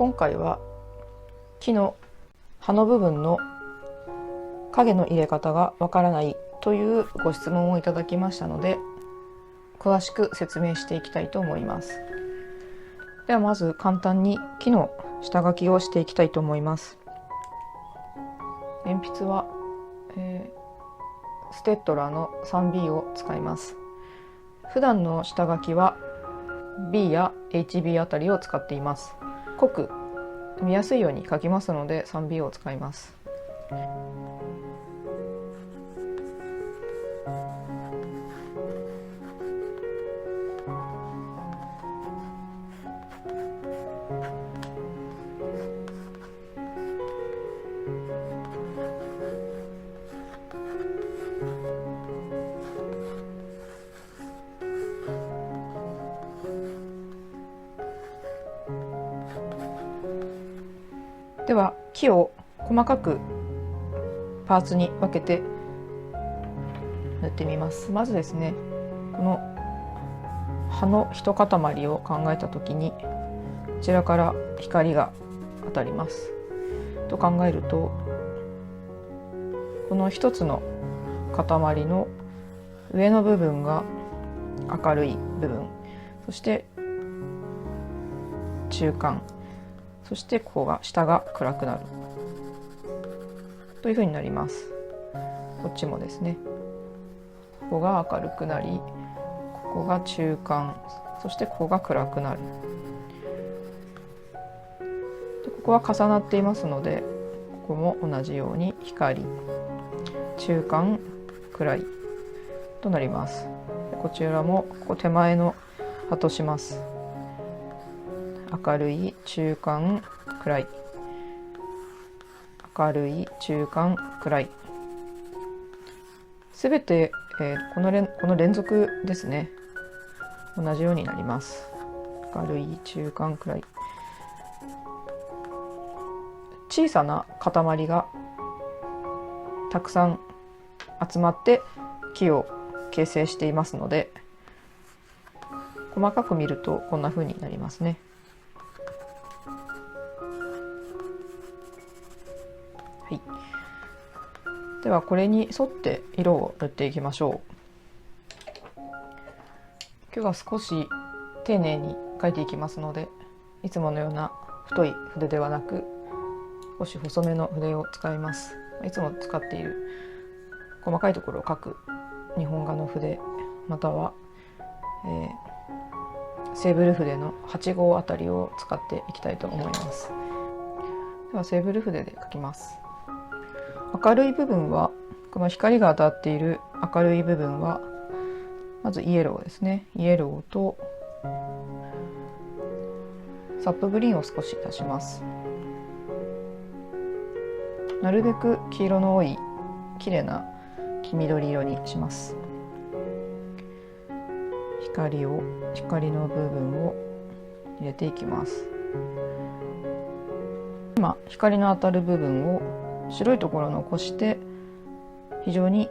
今回は木の葉の部分の影の入れ方がわからないというご質問をいただきましたので、詳しく説明していきたいと思います。ではまず簡単に木の下書きをしていきたいと思います。鉛筆は、ステッドラーの 3B を使います。普段の下書きは B や HB あたりを使っています。濃く見やすいように書きますので 3B を使います。では木を細かくパーツに分けて塗ってみます。まずですね、この葉の一塊を考えた時にこちらから光が当たりますと考えると、この一つの塊の上の部分が明るい部分、そして中間、そしてここが下が暗くなるというふうになります。こっちもですね、ここが明るくなり、ここが中間、そしてここが暗くなる。でここは重なっていますので、ここも同じように光、中間、暗いとなります。でこちらもここ手前の葉とします。明るい、中間、暗い、明るい、中間、暗い。すべて、この連続ですね、同じようになります。明るい、中間、暗い。小さな塊がたくさん集まって木を形成していますので、細かく見るとこんな風になりますね。はい、ではこれに沿って色を塗っていきましょう。今日は少し丁寧に描いていきますので、いつものような太い筆ではなく少し細めの筆を使います。いつも使っている細かいところを描く日本画の筆、または、セーブル筆の8号あたりを使っていきたいと思います。ではセーブル筆で描きます。明るい部分は、この光が当たっている明るい部分はまずイエローですね。イエローとサップグリーンを少し足します。なるべく黄色の多い綺麗な黄緑色にします。光の部分を入れていきます。今光の当たる部分を白いところを残して非常に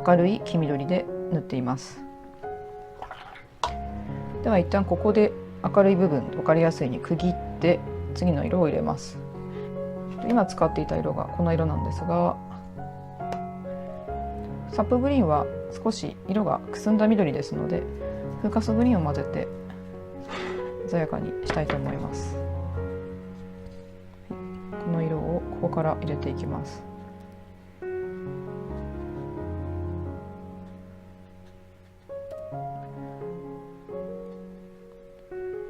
明るい黄緑で塗っています。では一旦ここで明るい部分分かりやすいに区切って次の色を入れます。今使っていた色がこの色なんですが、サップグリーンは少し色がくすんだ緑ですので、フーカスグリーンを混ぜて鮮やかにしたいと思います。この色をここから入れていきます。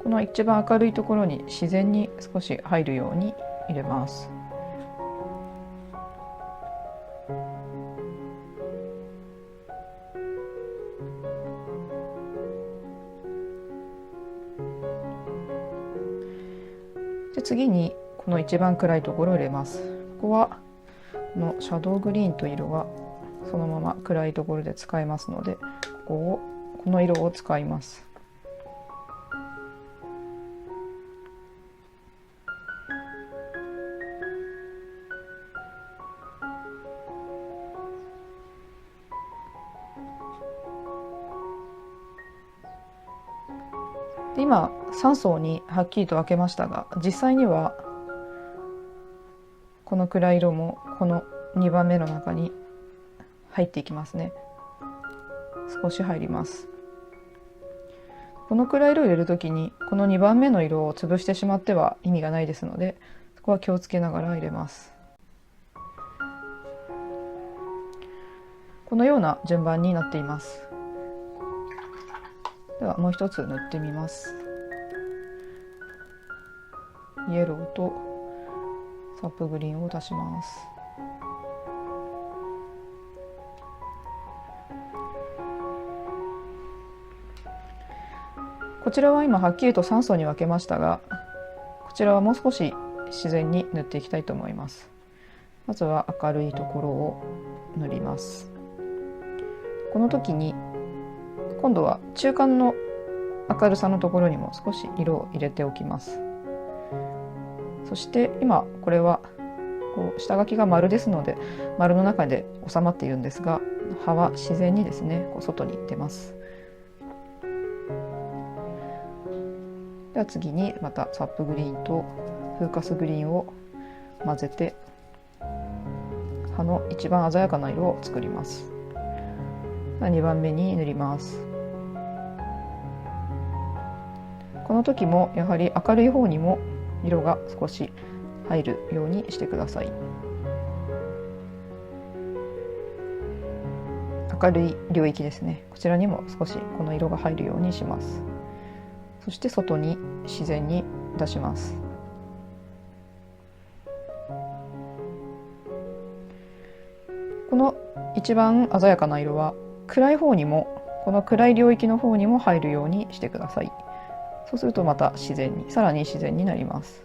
この一番明るいところに自然に少し入るように入れます。で次にこの一番暗いところを入れます。ここはこのシャドーグリーンという色がそのまま暗いところで使えますので、この色を使います。で今3層にはっきりと分けましたが、実際にはこの暗い色もこの2番目の中に入っていきますね。少し入ります。この暗い色を入れるときにこの2番目の色を潰してしまっては意味がないですので、そこは気をつけながら入れます。このような順番になっています。ではもう一つ塗ってみます。イエローとサップグリーンを足します。こちらは今はっきりと3層に分けましたが、こちらはもう少し自然に塗っていきたいと思います。まずは明るいところを塗ります。この時に今度は中間の明るさのところにも少し色を入れておきます。そして今これはこう下書きが丸ですので丸の中で収まっているんですが、葉は自然にですねこう外に出ます。では次にまたサップグリーンとフーカスグリーンを混ぜて葉の一番鮮やかな色を作ります。2番目に塗ります。この時もやはり明るい方にも色が少し入るようにしてください。明るい領域ですね、こちらにも少しこの色が入るようにします。そして外に自然に出します。この一番鮮やかな色は暗い方にもこの暗い領域の方にも入るようにしてください。そうするとまたさらに自然になります。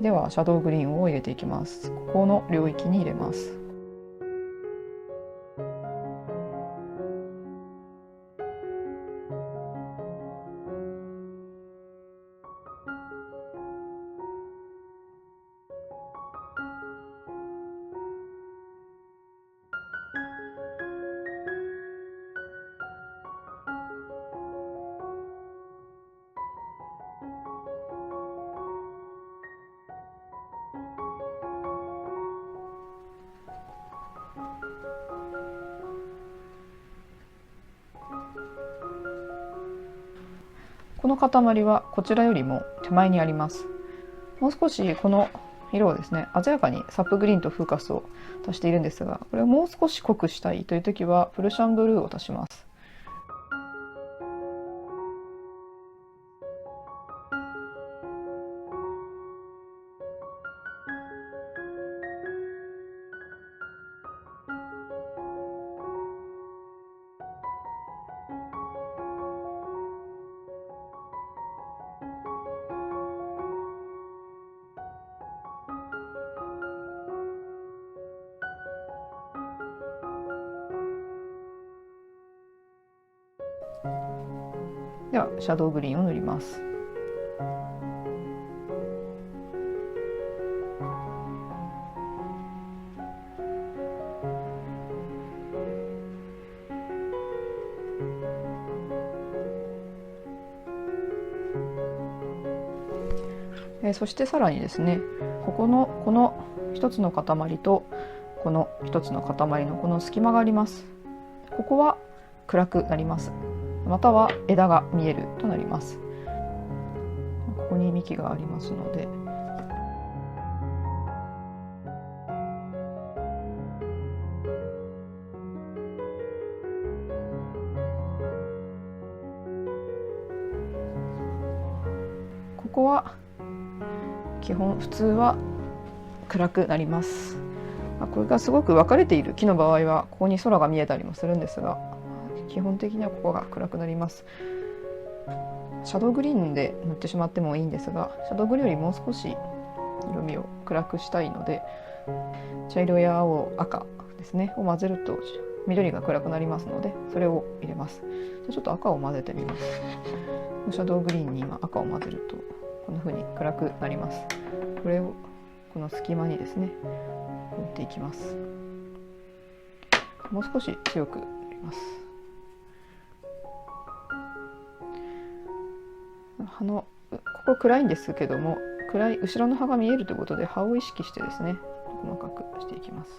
ではシャドウグリーンを入れていきます。ここの領域に入れます。この塊はこちらよりも手前にあります。もう少しこの色をですね鮮やかにサップグリーンとフーカスを足しているんですが、これをもう少し濃くしたいという時はプルシャンブルーを足します。ではシャドウグリーンを塗ります。そしてさらにですね、この一つの塊とこの一つの塊のこの隙間があります。ここは暗くなります。または枝が見えるとなります。ここに幹がありますので、ここは普通は暗くなります。これがすごく分かれている木の場合はここに空が見えたりもするんですが、基本的にはここが暗くなります。シャドウグリーンで塗ってしまってもいいんですが、シャドウグリーンよりもう少し色味を暗くしたいので、茶色や青、赤ですねを混ぜると緑が暗くなりますので、それを入れます。じゃちょっと赤を混ぜてみます。シャドウグリーンに今赤を混ぜるとこんな風に暗くなります。これをこの隙間にですね塗っていきます。もう少し強く塗ります。葉のここ暗いんですけども、暗い後ろの葉が見えるということで葉を意識してですね細かくしていきます。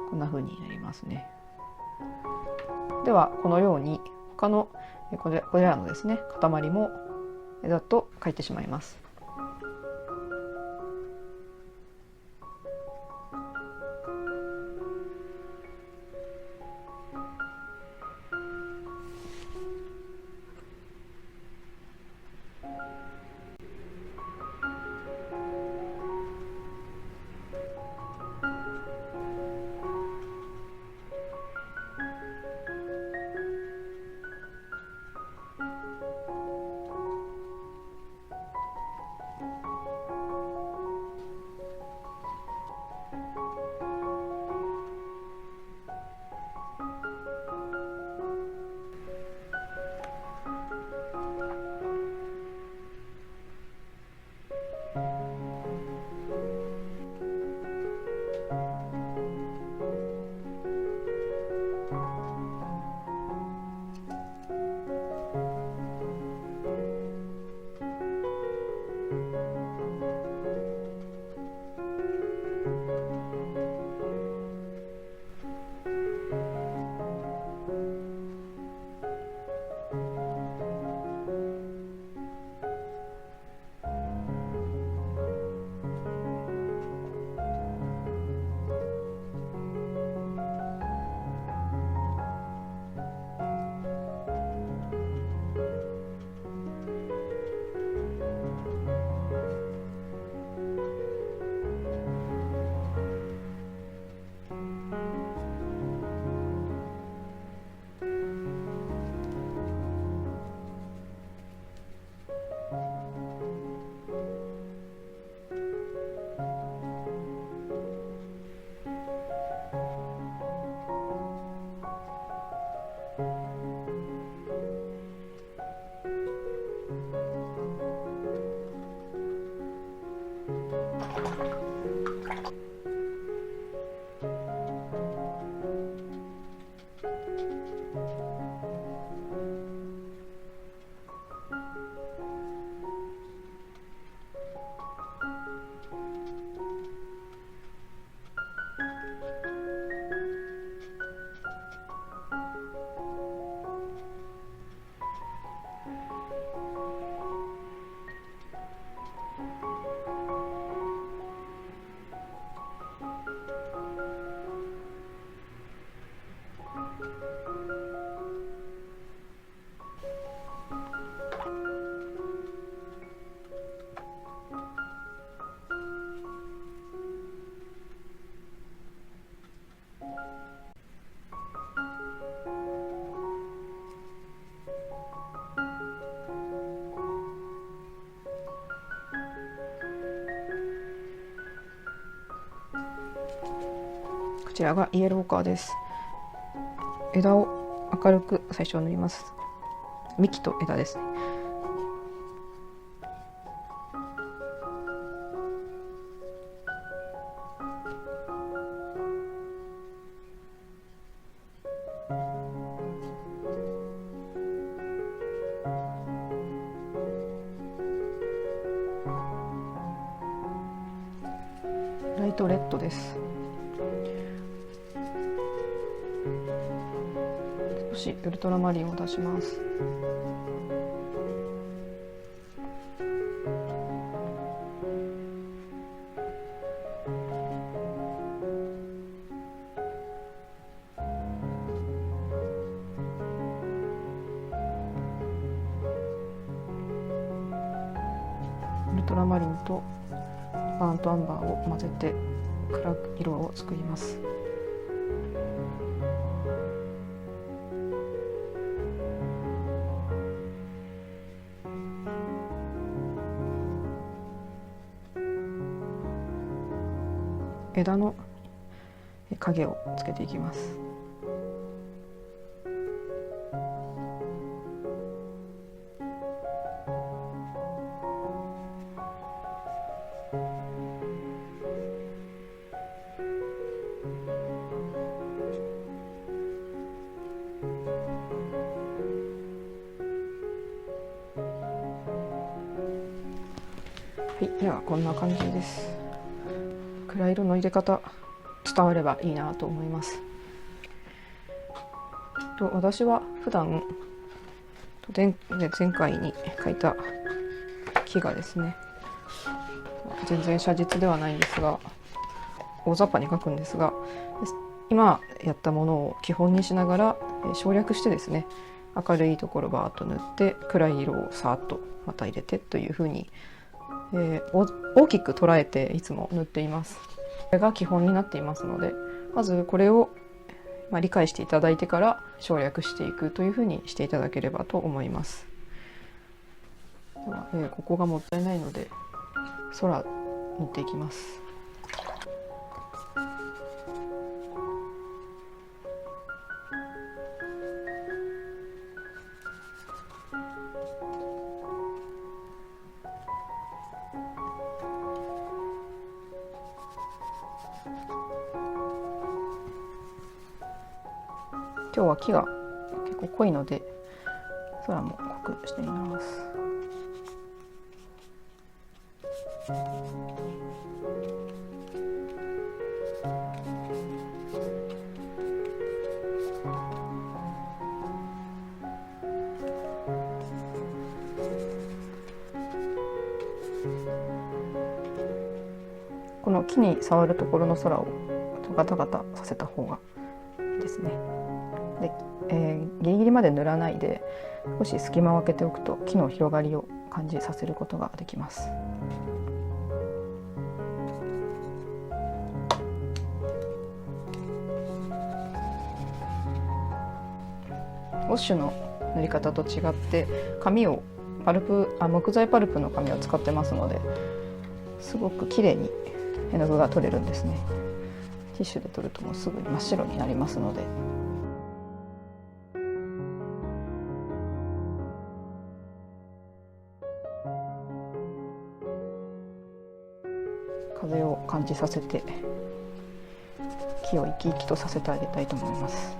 こんな風になりますね。ではこのように他のこれらのですね塊もざっと描いてしまいます。こちらがイエローカーです。枝を明るく最初塗ります。幹と枝ですね。ライトレッドです。少しウルトラマリンを出します。ウルトラマリンとバーントアンバーを混ぜて暗く色を作ります。枝の影をつけていきます。い、ではこんな感じです。暗い色の入れ方伝わればいいなと思います。私は普段前回に描いた木がですね、全然写実ではないんですが、大雑把に描くんですが、今やったものを基本にしながら省略してですね、明るいところバーッと塗って暗い色をさーっとまた入れてというふうに、大きく捉えていつも塗っています。これが基本になっていますので、まずこれを理解していただいてから省略していくというふうにしていただければと思います。では、ここがもったいないので空塗っていきます。今日は木が結構濃いので空も濃くしてみます。この木に触るところの空をガタガタさせた方がいいですね。で、ギリギリまで塗らないで少し隙間を空けておくと木の広がりを感じさせることができます。ウォッシュの塗り方と違って紙を木材パルプの紙を使ってますので、すごく綺麗に絵の具が取れるんですね。ティッシュで取るともうすぐに真っ白になりますので。風を感じさせて木を生き生きとさせてあげたいと思います。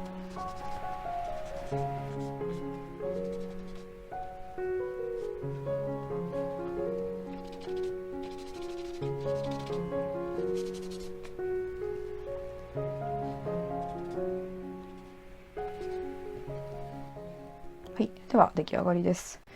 はい、では出来上がりです。